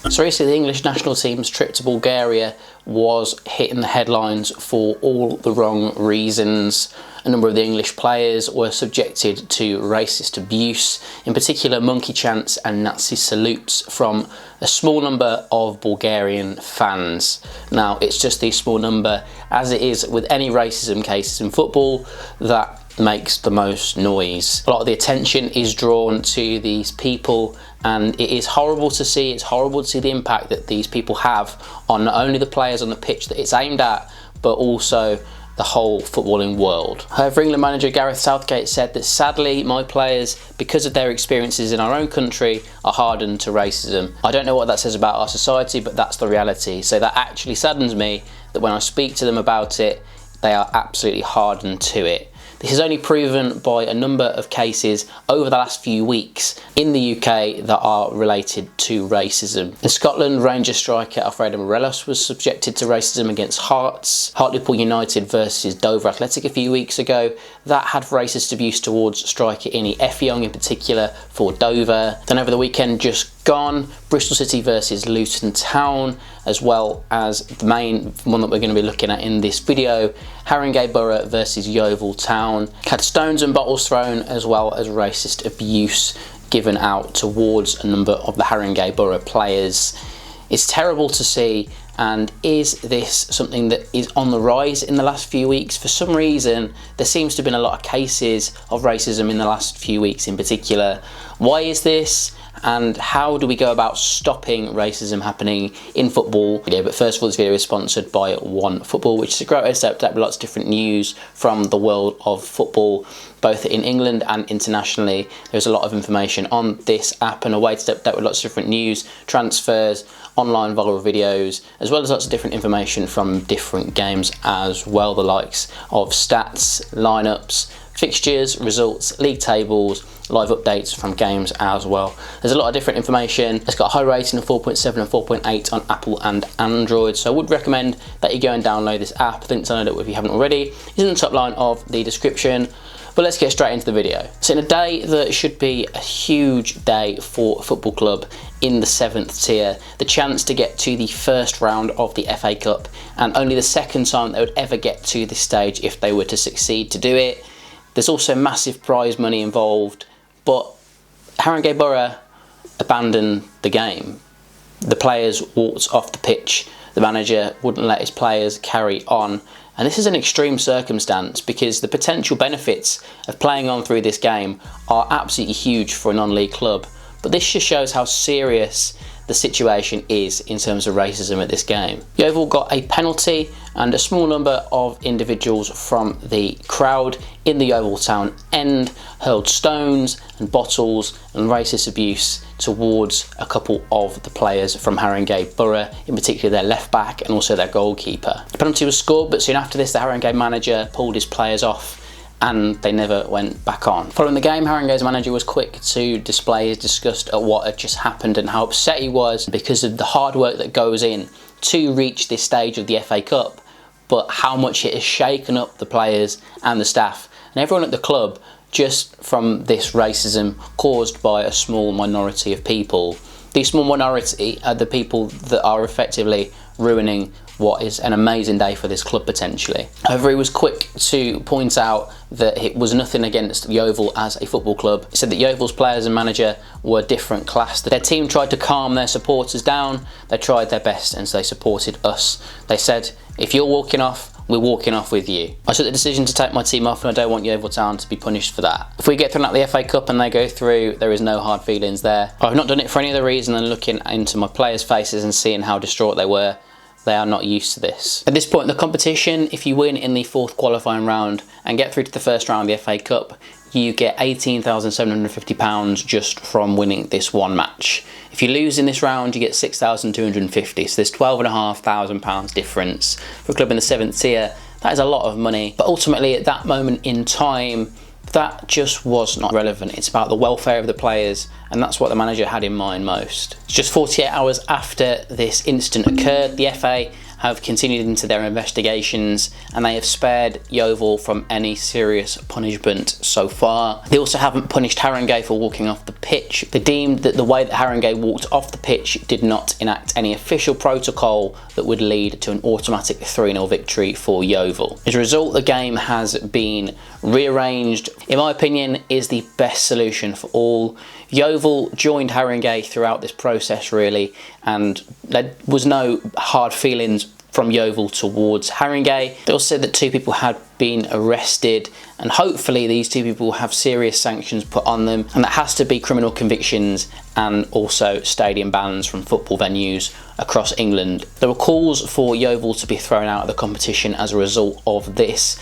So recently the English national team's trip to Bulgaria was hitting the headlines for all the wrong reasons. A number of the English players were subjected to racist abuse, in particular monkey chants and Nazi salutes from a small number of Bulgarian fans. Now, it's just a small number, as it is with any racism cases in football, that makes the most noise. A lot of the attention is drawn to these people, and it is horrible to see. It's horrible to see the impact that these people have on not only the players on the pitch that it's aimed at, but also the whole footballing world. However, England manager Gareth Southgate said that sadly my players, because of their experiences in our own country, are hardened to racism. I don't know what that says about our society, but that's the reality. So that actually saddens me that when I speak to them about it, they are absolutely hardened to it. This is only proven by a number of cases over the last few weeks in the UK that are related to racism. In Scotland, Rangers striker Alfredo Morelos was subjected to racism against Hearts. Hartlepool United versus Dover Athletic a few weeks ago, that had racist abuse towards striker Ini Effiong in particular for Dover. Then over the weekend just gone, Bristol City versus Luton Town, as well as the main one that we're going to be looking at in this video, Haringey Borough versus Yeovil Town, had stones and bottles thrown, as well as racist abuse given out towards a number of the Haringey Borough players. It's terrible to see, and is this something that is on the rise in the last few weeks? For some reason, there seems to have been a lot of cases of racism in the last few weeks in particular. Why is this? And how do we go about stopping racism happening in football? Yeah, but first of all, this video is sponsored by OneFootball, which is a great way to stay up to date with lots of different news from the world of football, both in England and internationally. There's a lot of information on this app and a way to stay up to date with lots of different news, transfers, online viral videos, as well as lots of different information from different games as well, the likes of stats, lineups, fixtures, results, league tables, live updates from games as well. There's a lot of different information. It's got a high rating of 4.7 and 4.8 on Apple and Android, so I would recommend that you go and download this app. The link to download it if you haven't already is in the top line of the description. But let's get straight into the video. So in a day that should be a huge day for a football club in the 7th tier, the chance to get to the first round of the FA Cup, and only the second time they would ever get to this stage if they were to succeed to do it. There's also massive prize money involved, but Haringey Borough abandoned the game. The players walked off the pitch. The manager wouldn't let his players carry on. And this is an extreme circumstance because the potential benefits of playing on through this game are absolutely huge for a non-league club. But this just shows how serious the situation is in terms of racism at this game. Yeovil got a penalty, and a small number of individuals from the crowd in the Yeovil Town end hurled stones and bottles and racist abuse towards a couple of the players from Haringey Borough, in particular their left back and also their goalkeeper. The penalty was scored, but soon after this the Haringey manager pulled his players off and they never went back on. Following the game, Haringey's manager was quick to display his disgust at what had just happened and how upset he was because of the hard work that goes in to reach this stage of the FA Cup, but how much it has shaken up the players and the staff and everyone at the club just from this racism caused by a small minority of people. These small minority are the people that are effectively ruining what is an amazing day for this club potentially. However, he was quick to point out that it was nothing against Yeovil as a football club. He said that Yeovil's players and manager were different class. Their team tried to calm their supporters down. They tried their best and so they supported us. They said, if you're walking off, we're walking off with you. I took the decision to take my team off and I don't want Yeovil Town to be punished for that. If we get thrown out the FA Cup and they go through, there is no hard feelings there. I've not done it for any other reason than looking into my players' faces and seeing how distraught they were. They are not used to this. At this point in the competition, if you win in the 4th qualifying round and get through to the first round of the FA Cup, you get £18,750 just from winning this one match. If you lose in this round, you get £6,250, so there's £12,500 difference. For a club in the 7th tier, that is a lot of money. But ultimately, at that moment in time, that just was not relevant. It's about the welfare of the players, and that's what the manager had in mind most. Just 48 hours after this incident occurred, the FA have continued into their investigations, and they have spared Yeovil from any serious punishment so far. They also haven't punished Haringey for walking off the pitch. They deemed that the way that Haringey walked off the pitch did not enact any official protocol that would lead to an automatic 3-0 victory for Yeovil. As a result, the game has been rearranged. In my opinion, is the best solution for all. Yeovil joined Haringey throughout this process really, and there was no hard feelings from Yeovil towards Haringey. They also said that 2 people had been arrested, and hopefully these 2 people will have serious sanctions put on them, and that has to be criminal convictions and also stadium bans from football venues across England. There were calls for Yeovil to be thrown out of the competition as a result of this.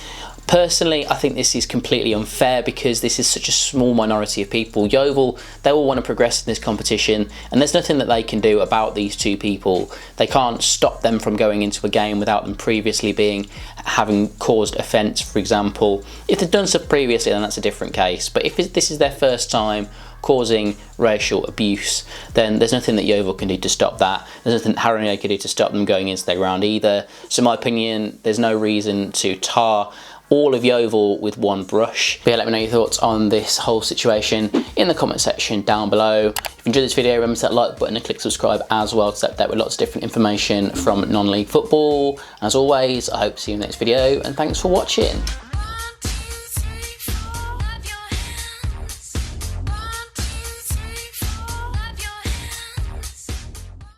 Personally, I think this is completely unfair because this is such a small minority of people. Yeovil, they all want to progress in this competition, and there's nothing that they can do about these 2 people. They can't stop them from going into a game without them previously having caused offence, for example. If they've done so previously, then that's a different case. But if this is their first time causing racial abuse, then there's nothing that Yeovil can do to stop that. There's nothing Haringey can do to stop them going into their ground either. So in my opinion, there's no reason to tar all of Yeovil with one brush. But yeah, let me know your thoughts on this whole situation in the comment section down below. If you enjoyed this video, remember to hit that like button and click subscribe as well to stay up to date with lots of different information from non-league football. As always, I hope to see you in the next video, and thanks for watching.